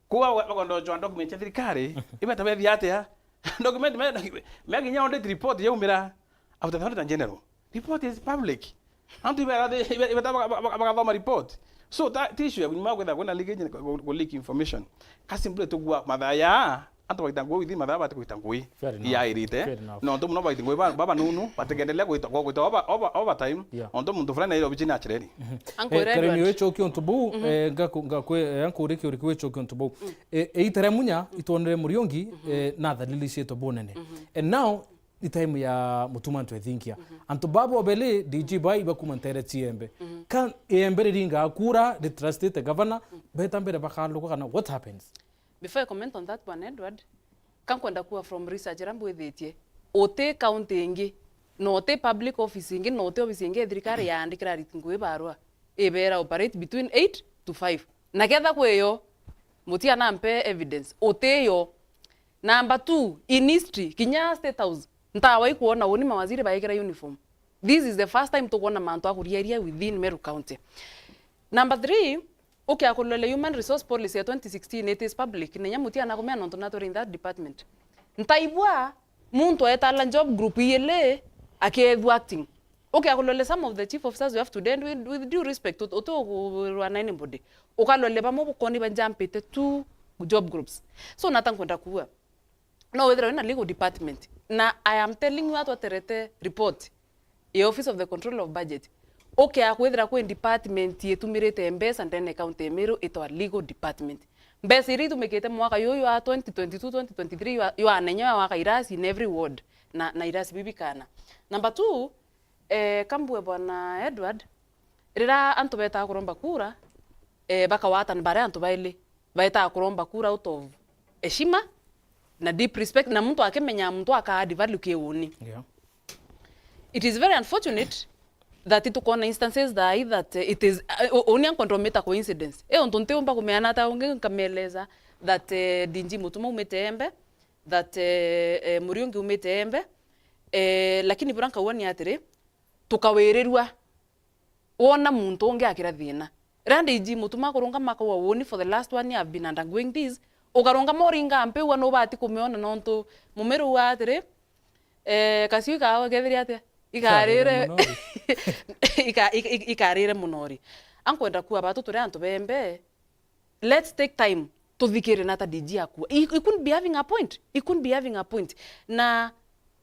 kwa wakondo jwa document ya thirikari ibeta bethi atia document me ginya audit report yeumira after the auditor general report is public antu ibeta bagathoma report. So that tissue kunyuma kwenda kwenda leak information kasimple tugwa madhaya anto waitangwe withi madhaya bate kuitangwe ya irite no ndo muno waitangwe baba nunu bategendelea kuita over time ndo muntu fulani ile obichina achireni keremi wecho kiontubu ngakwe yankuriki uriki wecho kiontubu itere munya itonere muriongi na dhalilishie to bonene and now the time ya mutuma ntwethinkia anto babo obele DG bai bakumantere tiembe kan embere ringa akura the trusted governor betambere bakalo kana what happens before I comment on that one Edward kan kwenda kuwa from research rambo ethetie ote county ingi no ote public office ingi no ote office ingi thirikari ya andikira ritingwe barwa ebera operate between 8 to 5 na ketha kweyo mutia nampe evidence ote yo number 2 in history kinya state house ntawai kuona woni mawaziri baikira uniform. This is the first time to kuona manto akuriaria within Meru County. Number 3, okay akulole human resource policy ya 2016 it is public. Nenya mutia anakomea nontonatori in that department. Ntaibwa muntu etala job group yele akedu acting. Okay akulole some of the chief officers we have to deal with due respect oto rwana anybody. Ukalole bamo bukoni banjampete two job groups. So natankwenda kuwa no whether in a legal department. Na I am telling you what terete report. The Office of the Control of Budget. Okay, whether in department yetumirete mbesa ndene county Meru ito a legal department. Mbesa iri tumekete mwaka yo 2022 2023 yo anenya waka irasi in every ward na irasi bibikana. Number 2 kambwe bwana Edward rira antu beta kuromba kura bakawatan bare antu baile baita kuromba kura out of heshima na deep respect na mtu akemenya mtu akaadi value keuni. Yeah. It is very unfortunate that it kona instances that it is only uncontrolled coincidence. Ontonte umba kumeana ta unge kameleza that dinji mutuma umetembe that muriongi umetembe lakini buranka woni atire tukawererwa wona muntu unge akira thina rande iji mutuma kurunga maka wa woni for the last 1 year I've been undergoing this ukarunga moringa ampe wa no bati kumeona nonto mumeru wa atire kasi ka gethiri ate ikarire ikarire munori ankwenda kuwa batu turi antu bembe. Let's take time to thikire nata DJ akua. He couldn't be having a point. He couldn't be having a point. Na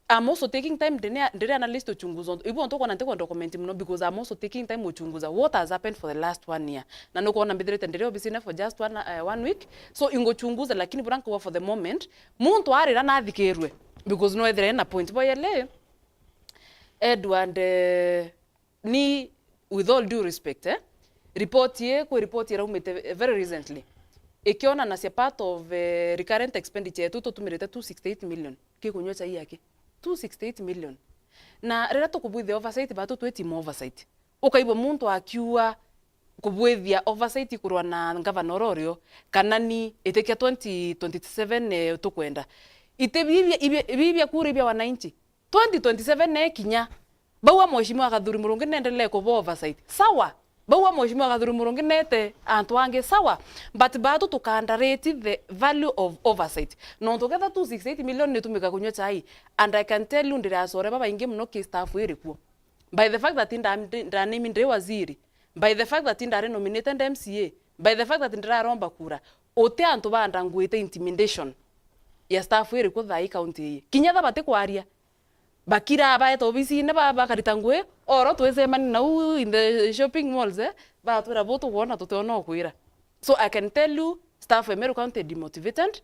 I'm also taking time ndere analyst uchunguza. Ibu ontoko nanteko document mno because I'm also taking time uchunguza what has happened for the last 1 year. Na noko na mbidire ndere obisine for just one week. So ingo chunguza lakini buranko wa for the moment muntu arira na thikirwe because no there na point boy le Edward ni with all due respect report ye umete very recently ikiona na se part of recurrent expenditure tuto tumirete 268 million kikunyocha hii yake 268 million na rera to kubwithia oversight bato tweti oversight ukaibo muntu akiua kubwithia oversight kurwa na governor orio kana ni itekia 2027 tukwenda ite bibia kuri bia wananchi 2027 kinya bawa mheshimiwa akathuri murungi nendelee kubo oversight sawa bawa mheshimiwa akathuri murungi nete antu ange sawa but bado tukaandarate the value of oversight no together 268 million netumika kunyo chai and I can tell you ndira sore baba inge mno ki staff irikuo by the fact that ndra name ndre waziri by the fact that ndare nominated MCA by the fact that ndra romba kura ote antu banda nguite intimidation ya staff irikuo thai county kinyatha bate kwaria bakira ba to bisi ne ba karitangwe oro twese mani na in the shopping malls ba twera boto kuona tuteona kuira. So I can tell you staff Meru County demotivated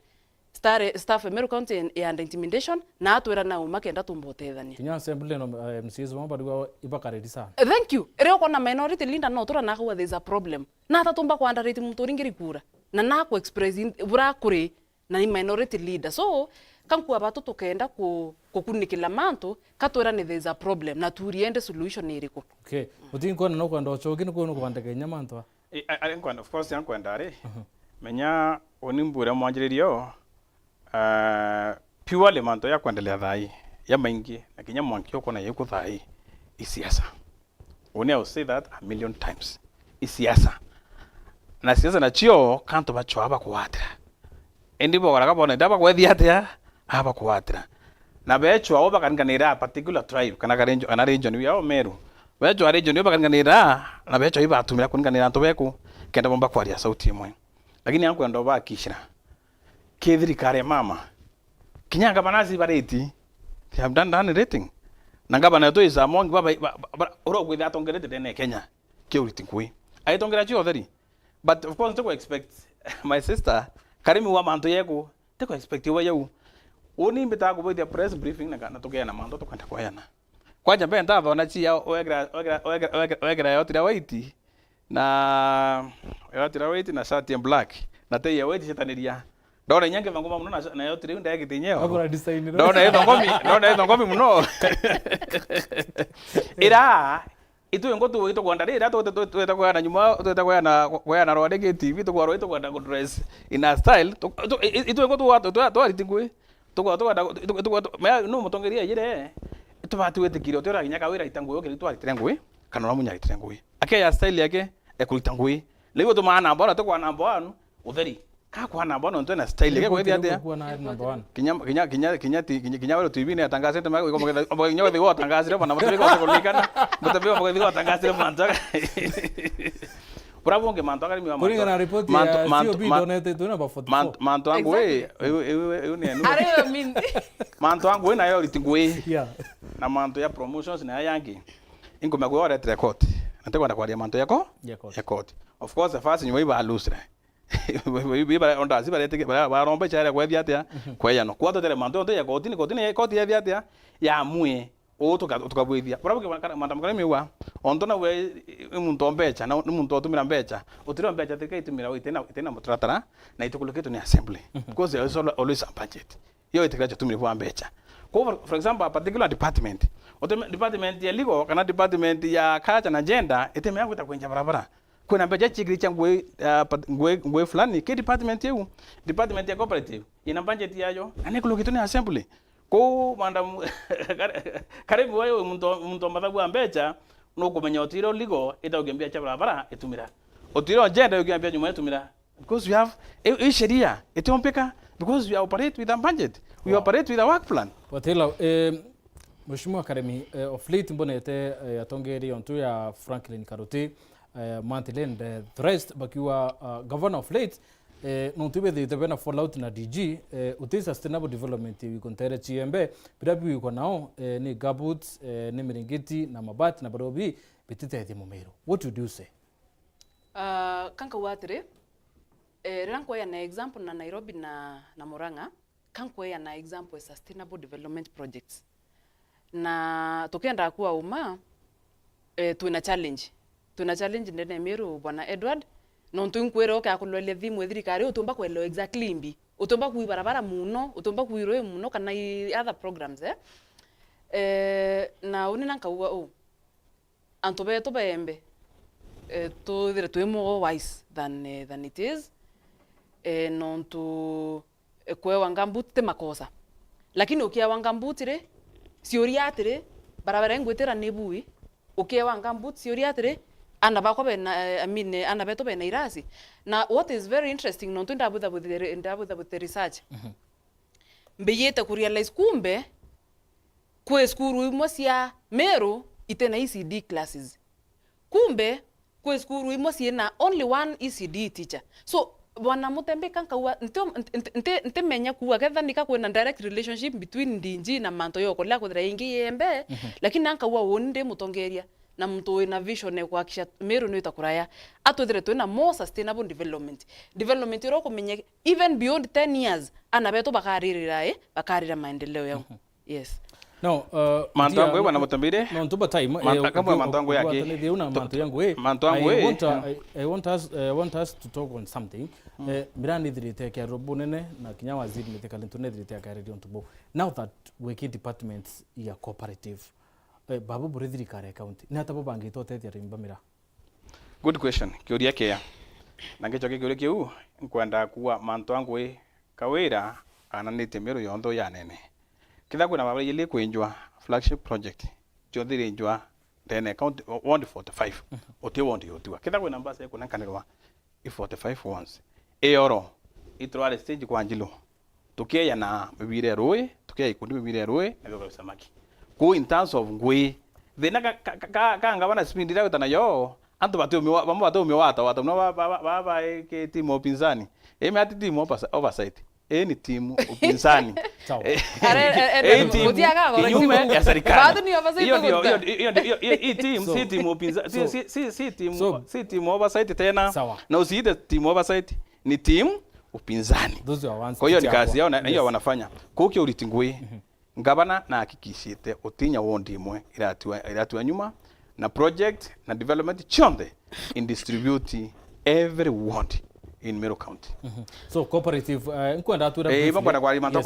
staff Meru County and intimidation na twera na umakenda tumbotethania kinya assembly no MCs wamba diwa ibakaredi sana. Thank you reo kona minority linda no tura na kwa there is a problem na tatumba kwa underrate mturingiri kura na ku express bura kure na ni minority leader. So kanku abato tukenda kukunikila manto katwera ni there is a problem na turiende solution iriko. Okay utin kona no kwanda ochogi no kwanda kwanda kenya manto I kwanda of course yan kwanda are menya onimbure mwanjiririo purely manto ya kwendelea thai ya maingi na kinya mwankio kona yeku thai isiasa. One will say that a million times isiasa na siasa na chio kanto bacho aba kuwatra endibo garaka bona ndaba kwethia atia aba kuwatra na becho aba kanganira particular tribe kana karenjo ana region ya Meru becho region aba kanganira na becho iba atumira kunganira nto beku kenda bomba kwaria sauti imwe lakini yangu ndo ba kishira kethiri kare mama kinyanga banazi bareti they have done rating nanga bana to is among baba oro gwitha atongerete dene Kenya kiuriti kui aitongera chi otheri but of course to expect my sister karimi wa manto yego to expect wa yeu oni mbita go with press briefing na tokea na manto to kwenda kwa yana kwa jambe nda thona chi ya oegra yotira waiti na yotira waiti na shirt in black na te ya waiti setaniria ndona nyange vangoma muno na yotira nda yakitinyo agora design ndona ezo ngomi muno ira itu ngotu itu kwanda ira to kwa na nyuma to kwa na rode TV to kwa kwanda go dress in a style itu ngotu watu to aritingwe to me no mutongeria yire itu batu wetikire to ra nyaka wira itangwe okiri to aritengwe kana no munya aritengwe ake ya style yake ekulitangwe lego to maana bora to kwa namba 1 utheri ka kwa namba 1 ndo na style yake kwethia atia kwa na namba 1 kinya wero TV ne atangazete ma ko nyoga thigo atangazire bana mutebe ko kulikana mutebe ko thigo atangazire mantoka bravo nge mantoka mi wa kuringa na report ya COB donate to number 44 manto wangu we ni anu Are mimi manto wangu we na yo litingwe yeah na manto ya promotions na yangi ingo magwe ora record natakwenda kwa manto yako ya court of course the first nyuma iba lustre biba onda siba lete ba romba chara kwa diatia kwa yano kwa tere manto ya court ni ya diatia ya mue o tukabwithia bravo ke mantamkare miwa Ontona we muntu ombecha na muntu otumira mbecha. Utiro mbecha tika itumira we tena mutratara na itukuloketo ni assembly. Because there is always a budget. Yo itikacho tumira kwa mbecha. For example, a particular department. Department ya legal kana department ya culture na gender iteme yangu itakuenja barabara. Kuna mbecha chigiri cha ngwe fulani ke department yeu. Department ya cooperative ina budget yayo anekuloketo ni assembly. Ko manda karibu wewe muntu mathabu ambecha no kumenya otiro ligo itagembia cha barabara itumira otiro agenda yogembia nyuma itumira because we have sheria itompeka because we operate with a budget we operate with a work plan watela Mheshimiwa Academy of late mbonete atongeri onto ya Franklin Karuti Mantilen the rest bakiwa governor of late no tibe the bena fallout na DG uti sustainable development we kontere chiembe birabi yuko nao ni gabut ni miringiti na mabati na barobi bitite the Meru. What would you say? Kanka watire ranko ya na example na Nairobi na Murang'a kanko ya na example sustainable development projects na tokenda kuwa uma tuna challenge ndene Meru bwana Edward no ntunkwero ka kulole thimu thirikari utumba kwelo exactly imbi utumba kuibarabara muno utumba kuiroe muno kana other programs na unina nkauwa antobe to bembe to dire to more wise than it is no to kwe wangambutite makosa lakini ukia wangambutire sioriatire barabara ngwetera nebui ukia wangambut sioriatire anda bako bena anda beto bena irasi na what is very interesting no to ndabuda with the research mbeyeta ku realize kumbe ku skuru imosia Meru itena ECD classes kumbe ku skuru imosia na only one ECD teacher so bwana Mutembe kanka wa nte menya kuwa ketha nika kwena direct relationship between Ndingi na manto yoko la kudra ingi yembe lakini nanka wa wonde mutongeria na mtu ina vision kwa kisha Meru no itakuraya atodire to na more sustainable development ro kumenye even beyond 10 years anabeto bakarira maendeleo yao yes no mantango wewe na Mutembei no ntuba time kama mantango yake ni una manto yangu I want us to talk on something mirani dhirite ya robunene na kinya waziri mtekalentone dhirite ya radio ntubo now that working departments ya cooperative babu burithiri kare county ni hata bobangi tote ya rimba mira good question kiuria kia na ngechoke kiuria kiu nkwenda kuwa manto yangu kawira ananite Meru yondo ya nene kitha kuna babali ile kuenjwa flagship project chodhiri enjwa then count 145 otie wondi yotiwa kitha kuna mbasa kuna kanirwa 45 ones eoro itrwale stage kwa njilo tukia na bibire roe tukia ikundi bibire roe na bibire samaki ko in terms of ngwe thina ka ngabana speed ira utana yo antu batu wata no baba ke timu pinzani eme ati timu oversight any timu upinzani kinyume ya serikali hiyo timu upinzani si timu oversight tena na usiite timu oversight ni timu upinzani kwa hiyo ni kazi yao na hiyo wanafanya kwa hiyo ulitingwe ngabana na hakikishite utinya wondi imwe iratua nyuma na project na development chonde in distribute every ward in Meru County. So cooperative nkwenda atura bwana kwa limanto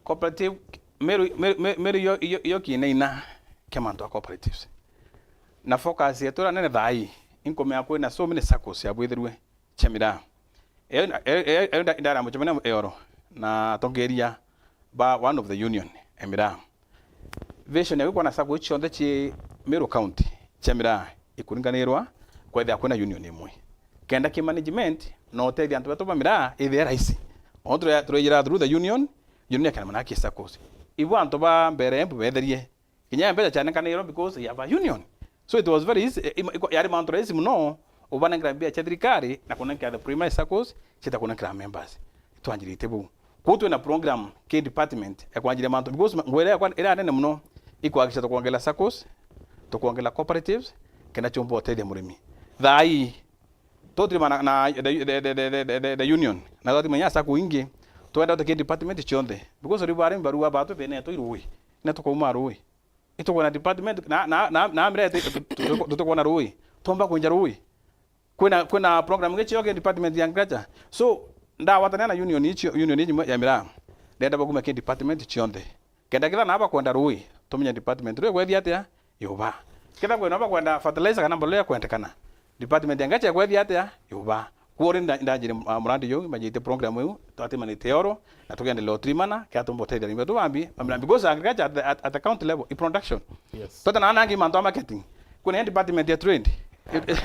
cooperative Meru yo kinaina kemanto cooperatives na focus yetu nene thai inkome yakwe na so many circles ya bwithirwe chamira ndara muchemena eoro na tongeria ba one of the union emira vision yako na sako chonde chi Meru County chamira ikuringanirwa kwa thia kwena union imwe kenda ki management no te antu batoba mira ithe raisi ondro turejira through the union kana manaki sakos ibu antu ba mbere embu betherie kinya mbere chane kaniro because ya ba union so it was very easy yari mantu raisi muno ubana ngrambia chathirikari na kunenka the primary sakos chita kunenka members twanjirite bu kutu na program ke department ekwanjire mantu because ngwele kwa ira nene muno ikwakisha tukuongela sakos tukuongela cooperatives kena chombo hotel murimi thai totri mana na the union na toti manya saku ingi twenda ke department chonde because ribare barua batu bene to irui na to kuma rui ituko department na amire tutukona rui tomba kunja rui kuna program ngechi yoke department ya agriculture so nda watana na union ya mira ndenda baguma ke department chionde kenda kila naba kwenda rui tumenya department rui kwethi atia yoba kenda kwenda kwenda fertilizer kana mbolea kwenda kana department ya agriculture kwethi atia yoba kuore ndajire murandi yo majite program yo twatimani teoro na tugende lotrimana kya tumboteria rimwe tubambi because agriculture at the county level production yes tota na nangi manto marketing kuna department ya trade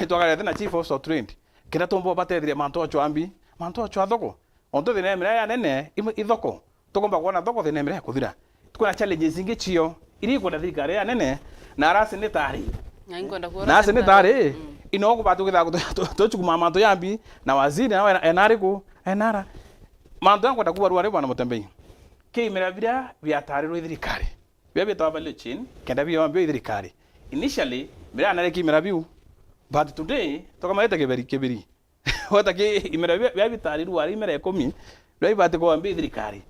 twagare na chief of trade kenda tumbo bateria manto chwambi manto chwa thoko onto thine mira ya nene ithoko tukomba kuona thoko thine mira kuthira tukona challenges ingi chio iri kwenda thirikari ya nene na arasi ni tari na arasi ni tari ino kubatu kitha tochukuma manto yambi na waziri na enariku enara manto yangu takuwa ruare bwana Mutembei ke mira vira vya tari ro thirikari vya bitawa bale chin kenda vya ambio thirikari initially mira anareki mira view but today tokamete keberi wata ke imera vya vitari ruari mera 10 vya bate ko ambio thirikari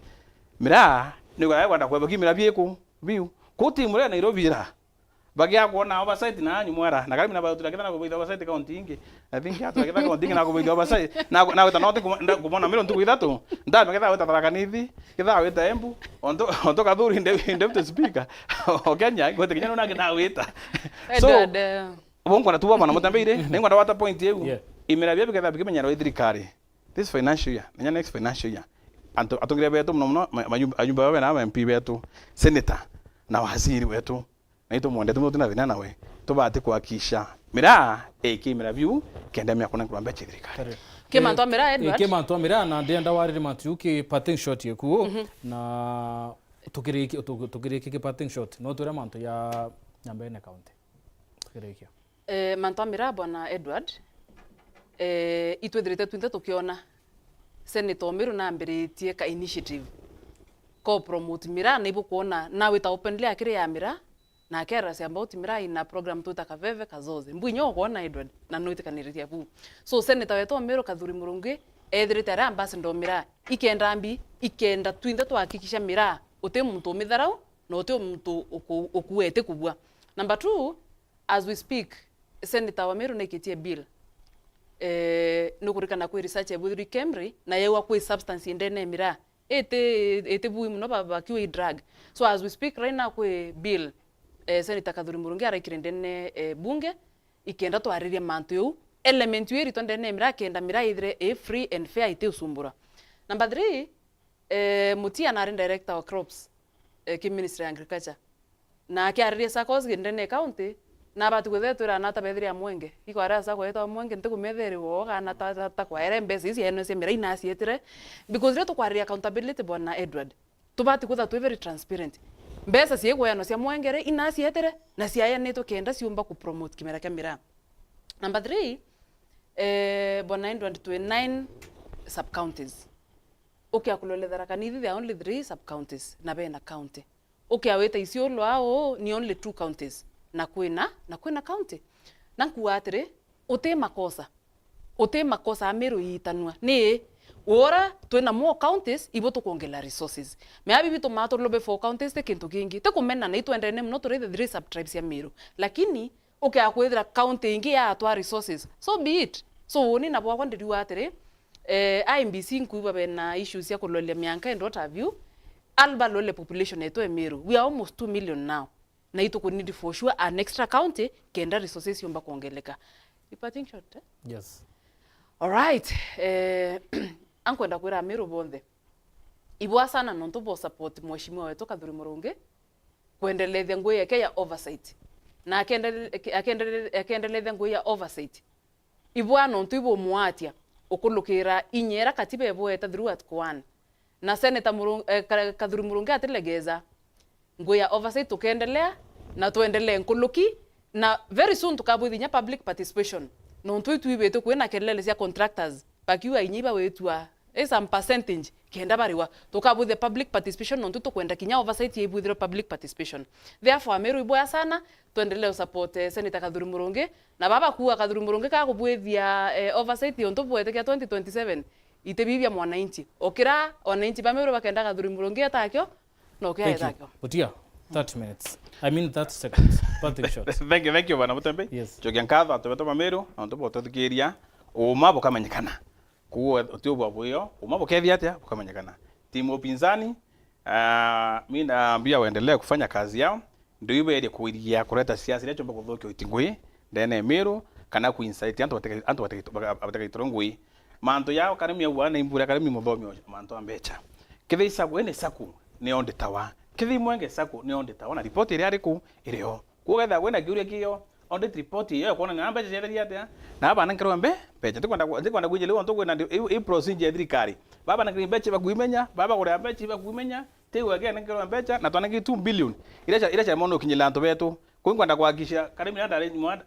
mira ni kwenda kwa baki mira vyeku view ko timu ya Nairobi ra bagia kuona oversight na nyumwara na karibu na ba tutakita na kuboida oversight county ingi I think hata kita county na kuboida oversight na weta note kumona miro ntuku ithatu nda meketa weta tarakanithi kitha weta embu onto kathuri deputy speaker okenya gote kinyano na gina weta so bongo na tuwa bana Mutembei nengo na wata point yegu imera bia biketha bikimenya ro thirikari this financial year nenya next financial year atongire betu mno ayumba baba na MP betu senator na waziri wetu na ito mwende tumo tuna nawe tubate kuhakisha mira mira view kenda mya kuna kwamba thirikari kemanto mira Edward kemanto mira na ndenda warire matuki parting shot yeku na tukiriki ke parting shot no tura manto ya Nyambene county tukiriki manto mira bwana Edward itwethirite twinthe tukiona Senator Meru na ambiritie ka initiative ko promote mira na ibu kuona na wita openly akire ya mira na kera si about mira ina program tuta kaveve kazoze mbwinyo kuona Edward na noite kaniritia bu so Senator wetu Meru Kathuri Murungi ethirite ara ambassador mira ikenda twinthe twahakikisha mira uti muntu mitharau na uti muntu okuete kubwa. Number 2, as we speak Senator wa Meru nekitie bill nukurikana kwi research ya Buthuri Kemri na yewa kwi substance indene mira ete bui muno baba kiwi drug so as we speak right now kwi bill Senator Kathuri Murungi araikire ndene bunge ikenda twariria mantu yu element yu rito ndene mira kenda mira ithire free and fair ite usumbura. Number 3 Mutia na director of crops ki ministry of agriculture na akiariria sakos ndene county na batu gwethetwira na tabethria mwenge ikwara sa kwetwa mwenge ntikumetheri wo kana ta kwa mbesi isi eno se mira ina sietire because reto kwa accountability bwana Edward tubati kutha tu very transparent mbesa sie kwa eno sia mwengere ina sietire na sia neto kenda siumba ku promote kimera kamera. Number 3 bwana Edward 29 sub counties akulolethera kanithi there are only 3 sub counties na bena county aweta isiolo ao ni only 2 counties na kwina county na kuatire uti makosa Meru yitanwa ni ora twina more counties ibo tukuongela resources meabi bitu mato lobe 4 counties te kintu kingi te kumena na itwendene mno turethe 3 sub tribes ya Meru lakini akwethira county ingi ya atwa resources so be it so woni na bwa kwandiri watire IMBC nkuiba bena issues ya kulolia mianka and what have you alba lole population yetu ya Meru we are almost 2 million now na ito ko need for sure an extra county kenda resources yomba kuongeleka ipating shot yes all right ankwenda kwira Meru bonde ibwa sana nonto bo support mheshimiwa wetu Kathuri Murungi kuendeleza ngwe yake ya oversight na akendeleza ngwe ya oversight ibwa nonto ibo muatia okulukira inyera katiba ebo eta through at kwan na Senator Kathuri Murungi atilegeza ngwe ya oversight tukendelea na tuendelee nkuluki na very soon tukabwithinya public participation no ntu ibeto kwena kelele cia contractors pakiwa inyiba wetwa some percentage kenda bariwa tukabwithe public participation no ntu tukwenda kinya oversight yebwithira public participation therefore Meru iboya sana tuendelee support Senator Kathuri Murungi na baba kuwa Kathuri Murungi ka kubwithia oversight yo ntu bwete kia 2027 itebibia mwananchi okira wananchi ba Meru bakenda Kathuri Murungi atakyo no kia atakyo Mutia 30 minutes. I mean 30 seconds. Parting shots. Thank you bana Mutembei. Yes. Jogia nkatho atubeto Meru antu botathikiria uma bukamenyekana. Kuo tio bwabuyo uma bukethia atia bukamenyekana. Timu upinzani mimi naambia waendelee kufanya kazi yao. Ndio iwe ile kuiria kuleta siasa ile chomba kuthokio itingui ndene Meru kana ku insight antu batakaitorongui manto yao kana mia wana imbura kana mimothomi manto ambecha kithi saku ene saku ne onde tawa kithi mwenge saku ne onde tawa na report ile ariku irio kugetha wena giuria kiyo onde report iyo kuona ngamba chere atia na aba nankero mbe pecha ndikwenda kujele wanto kwena i procedure thirikari baba nankiri mbeche bakuimenya baba kure mbeche bakuimenya tewe again nankero mbecha na twanangi 2 billion ile mono kinyila antu betu kwenda kuhakikisha kana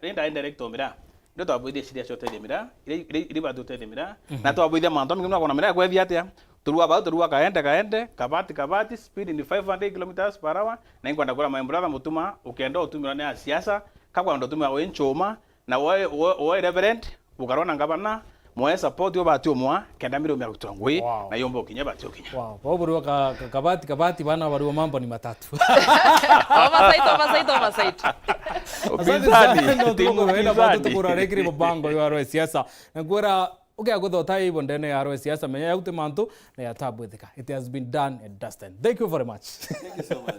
nenda director mira ndio twabwithia ciria ciote mira ile bado tete mira na twabwithia manto mingi na mira kwethia atia turua kaende kabati speed ni 500 km/h na kwenda kula maembrada mutuma ukenda utumira na siasa kakwa ndo tumira we nchoma na we reverend ukarona ngabana mwe support yo batio mwa kenda miro mya kutongwe na yombo kinya batio kinya wow boburu kabati bana bari mambo ni matatu oversight upinzani timu wenda batu tukura rekiri bobango yo aro siasa ngora okay guthota ibo ndene ya aro siasa menya yaute mantu na yatabwethika. It has been done and dusted. Thank you very much. Thank you so much.